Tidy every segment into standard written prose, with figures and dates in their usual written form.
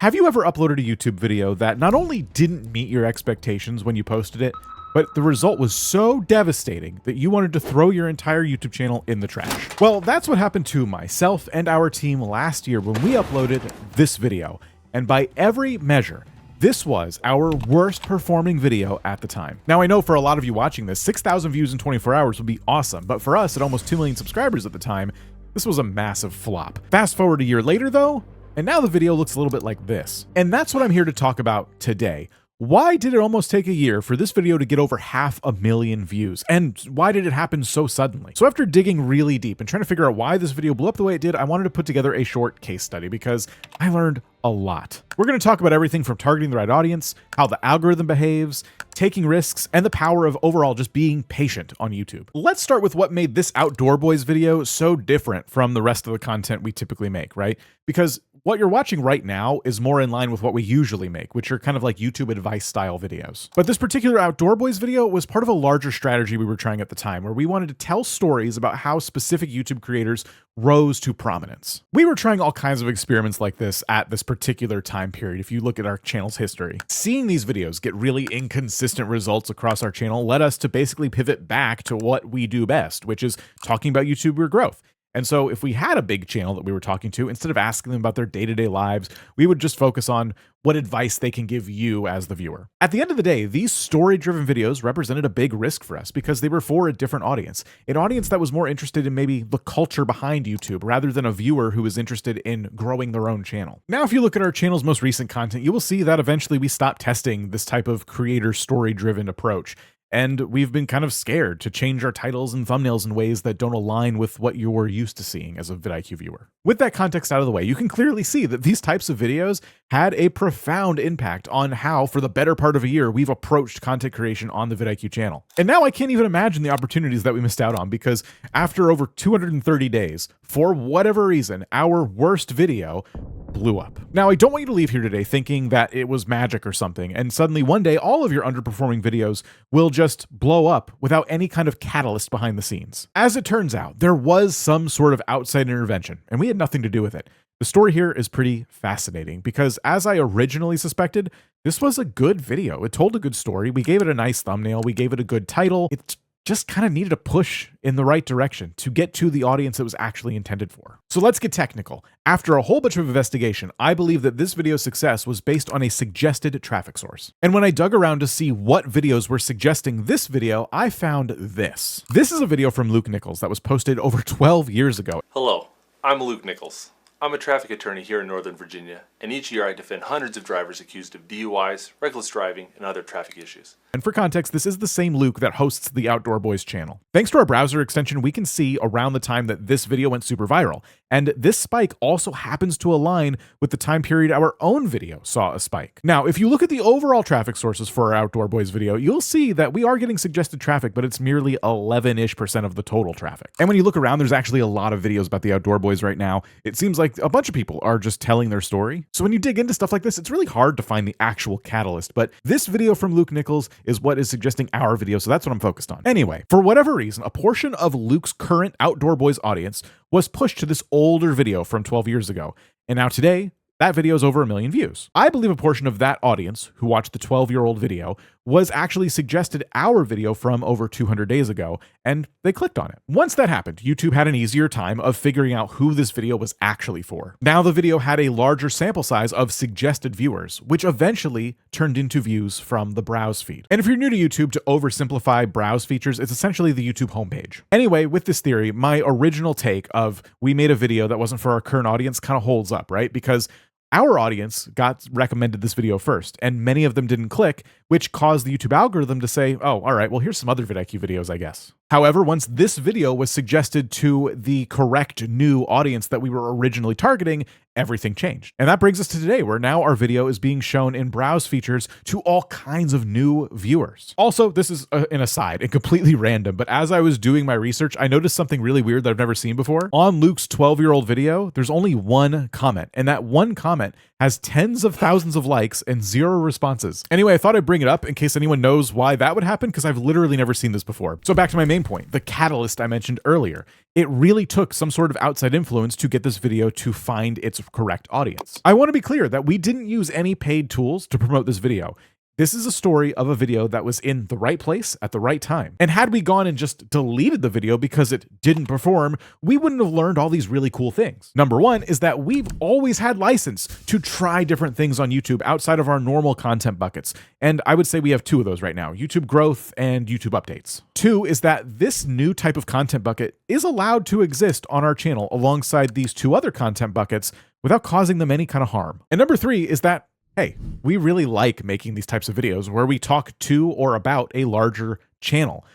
Have you ever uploaded a YouTube video that not only didn't meet your expectations when you posted it, but the result was so devastating that you wanted to throw your entire YouTube channel in the trash? Well, that's what happened to myself and our team last year when we uploaded this video. And by every measure, this was our worst performing video at the time. Now, I know for a lot of you watching this, 6,000 views in 24 hours would be awesome, but for us at almost 2 million subscribers at the time, this was a massive flop. Fast forward a year later though, and now the video looks a little bit like this. And that's what I'm here to talk about today. Why did it almost take a year for this video to get over 500,000 views? And why did it happen so suddenly? So after digging really deep and trying to figure out why this video blew up the way it did, I wanted to put together a short case study because I learned a lot. We're going to talk about everything from targeting the right audience, how the algorithm behaves, taking risks, and the power of overall just being patient on YouTube. Let's start with what made this Outdoor Boys video so different from the rest of the content we typically make, right? Because what you're watching right now is more in line with what we usually make, which are kind of like YouTube advice style videos. But this particular Outdoor Boys video was part of a larger strategy we were trying at the time, where we wanted to tell stories about how specific YouTube creators rose to prominence. We were trying all kinds of experiments like this at this particular time period. If you look at our channel's history, seeing these videos get really inconsistent results across our channel led us to basically pivot back to what we do best, which is talking about YouTuber growth. And so if we had a big channel that we were talking to, instead of asking them about their day-to-day lives, we would just focus on what advice they can give you as the viewer. At the end of the day, these story-driven videos represented a big risk for us because they were for a different audience, an audience that was more interested in maybe the culture behind YouTube rather than a viewer who was interested in growing their own channel. Now, if you look at our channel's most recent content, you will see that eventually we stopped testing this type of creator story-driven approach. And we've been kind of scared to change our titles and thumbnails in ways that don't align with what you're used to seeing as a vidIQ viewer. With that context out of the way, you can clearly see that these types of videos had a profound impact on how, for the better part of a year, we've approached content creation on the vidIQ channel. And now I can't even imagine the opportunities that we missed out on because after over 230 days, for whatever reason, our worst video blew up. Now, I don't want you to leave here today thinking that it was magic or something, and suddenly one day all of your underperforming videos will just blow up without any kind of catalyst behind the scenes. As it turns out, there was some sort of outside intervention, and we had nothing to do with it. The story here is pretty fascinating because, as I originally suspected, this was a good video. It told a good story. We gave it a nice thumbnail. We gave it a good title. It just kind of needed a push in the right direction to get to the audience it was actually intended for. So let's get technical. After a whole bunch of investigation, I believe that this video's success was based on a suggested traffic source. And when I dug around to see what videos were suggesting this video, I found this. This is a video from Luke Nichols that was posted over 12 years ago. Hello, I'm Luke Nichols. I'm a traffic attorney here in Northern Virginia, and each year I defend hundreds of drivers accused of DUIs, reckless driving, and other traffic issues. And for context, this is the same Luke that hosts the Outdoor Boys channel. Thanks to our browser extension, we can see around the time that this video went super viral. And this spike also happens to align with the time period our own video saw a spike. Now, if you look at the overall traffic sources for our Outdoor Boys video, you'll see that we are getting suggested traffic, but it's merely 11-ish% of the total traffic. And when you look around, there's actually a lot of videos about the Outdoor Boys right now. It seems like a bunch of people are just telling their story. So when you dig into stuff like this, it's really hard to find the actual catalyst. But this video from Luke Nichols is what is suggesting our video, so that's what I'm focused on. Anyway, for whatever reason, a portion of Luke's current Outdoor Boys audience was pushed to this older video from 12 years ago. And now today, that video is over 1 million views. I believe a portion of that audience who watched the 12-year-old video was actually suggested our video from over 200 days ago, and they clicked on it. Once that happened, YouTube had an easier time of figuring out who this video was actually for. Now the video had a larger sample size of suggested viewers, which eventually turned into views from the browse feed. And if you're new to YouTube, to oversimplify browse features, it's essentially the YouTube homepage. Anyway, with this theory, my original take of we made a video that wasn't for our current audience kind of holds up, right? Because our audience got recommended this video first, and many of them didn't click, which caused the YouTube algorithm to say, oh, all right, well, here's some other vidIQ videos, I guess. However, once this video was suggested to the correct new audience that we were originally targeting, everything changed. And that brings us to today, where now our video is being shown in browse features to all kinds of new viewers. Also, this is an aside and completely random, but as I was doing my research, I noticed something really weird that I've never seen before. On Luke's 12-year-old video, there's only one comment, and that one comment has tens of thousands of likes and 0 responses. Anyway, I thought I'd bring it up in case anyone knows why that would happen, because I've literally never seen this before. So back to my main point, the catalyst I mentioned earlier. It really took some sort of outside influence to get this video to find its correct audience. I want to be clear that we didn't use any paid tools to promote this video. This is a story of a video that was in the right place at the right time. And had we gone and just deleted the video because it didn't perform, we wouldn't have learned all these really cool things. Number one is that we've always had license to try different things on YouTube outside of our normal content buckets. And I would say we have 2 of those right now, YouTube growth and YouTube updates. 2 is that this new type of content bucket is allowed to exist on our channel alongside these 2 other content buckets without causing them any kind of harm. And number 3 is that hey, we really like making these types of videos where we talk to or about a larger channel.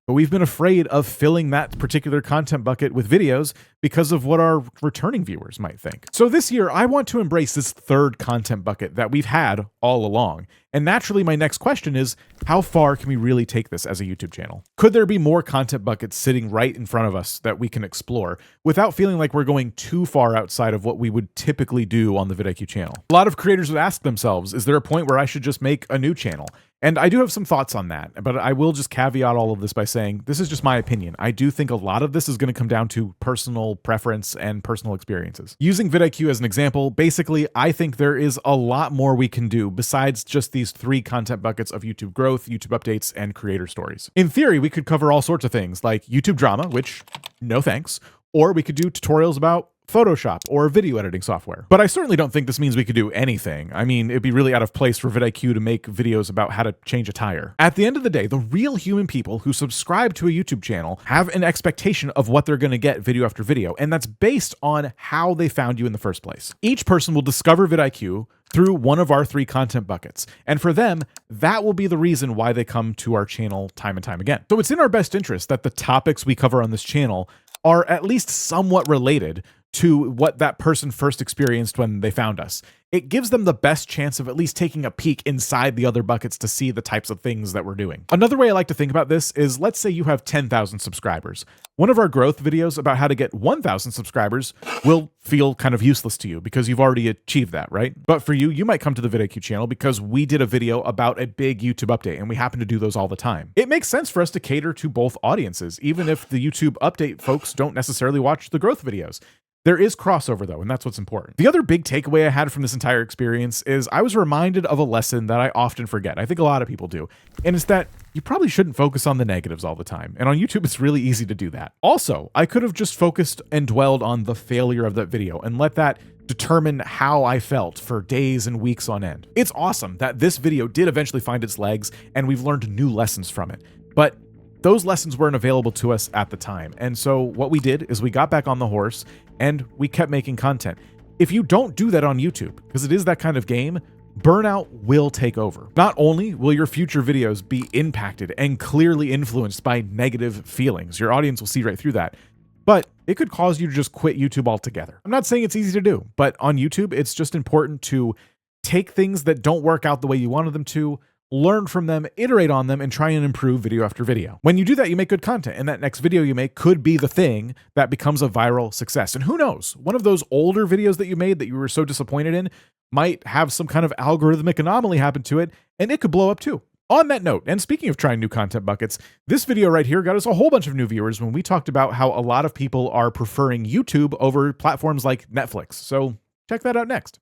But we've been afraid of filling that particular content bucket with videos because of what our returning viewers might think. So this year, I want to embrace this 3rd content bucket that we've had all along. And naturally, my next question is, how far can we really take this as a YouTube channel? Could there be more content buckets sitting right in front of us that we can explore without feeling like we're going too far outside of what we would typically do on the vidIQ channel? A lot of creators would ask themselves, is there a point where I should just make a new channel? And I do have some thoughts on that, but I will just caveat all of this by saying this is just my opinion. I do think a lot of this is going to come down to personal preference and personal experiences. Using vidIQ as an example, basically, I think there is a lot more we can do besides just these 3 content buckets of YouTube growth, YouTube updates, and creator stories. In theory, we could cover all sorts of things like YouTube drama, which no thanks, or we could do tutorials about Photoshop or video editing software. But I certainly don't think this means we could do anything. I mean, it'd be really out of place for vidIQ to make videos about how to change a tire. At the end of the day, the real human people who subscribe to a YouTube channel have an expectation of what they're going to get video after video, and that's based on how they found you in the first place. Each person will discover vidIQ through one of our 3 content buckets. And for them, that will be the reason why they come to our channel time and time again. So it's in our best interest that the topics we cover on this channel are at least somewhat related to what that person first experienced when they found us. It gives them the best chance of at least taking a peek inside the other buckets to see the types of things that we're doing. Another way I like to think about this is, let's say you have 10,000 subscribers. One of our growth videos about how to get 1,000 subscribers will feel kind of useless to you because you've already achieved that, right? But for you, you might come to the vidIQ channel because we did a video about a big YouTube update, and we happen to do those all the time. It makes sense for us to cater to both audiences, even if the YouTube update folks don't necessarily watch the growth videos. There is crossover though, and that's what's important. The other big takeaway I had from this entire experience is I was reminded of a lesson that I often forget. I think a lot of people do. And it's that you probably shouldn't focus on the negatives all the time. And on YouTube, it's really easy to do that. Also, I could have just focused and dwelled on the failure of that video and let that determine how I felt for days and weeks on end. It's awesome that this video did eventually find its legs and we've learned new lessons from it. But those lessons weren't available to us at the time. And so what we did is we got back on the horse and we kept making content. If you don't do that on YouTube, because it is that kind of game, burnout will take over. Not only will your future videos be impacted and clearly influenced by negative feelings, your audience will see right through that, but it could cause you to just quit YouTube altogether. I'm not saying it's easy to do, but on YouTube, it's just important to take things that don't work out the way you wanted them to, learn from them, iterate on them, and try and improve video after video. When you do that, you make good content, and that next video you make could be the thing that becomes a viral success. And who knows, one of those older videos that you made that you were so disappointed in might have some kind of algorithmic anomaly happen to it, and it could blow up too. On that note, and speaking of trying new content buckets, this video right here got us a whole bunch of new viewers when we talked about how a lot of people are preferring YouTube over platforms like Netflix. So check that out next.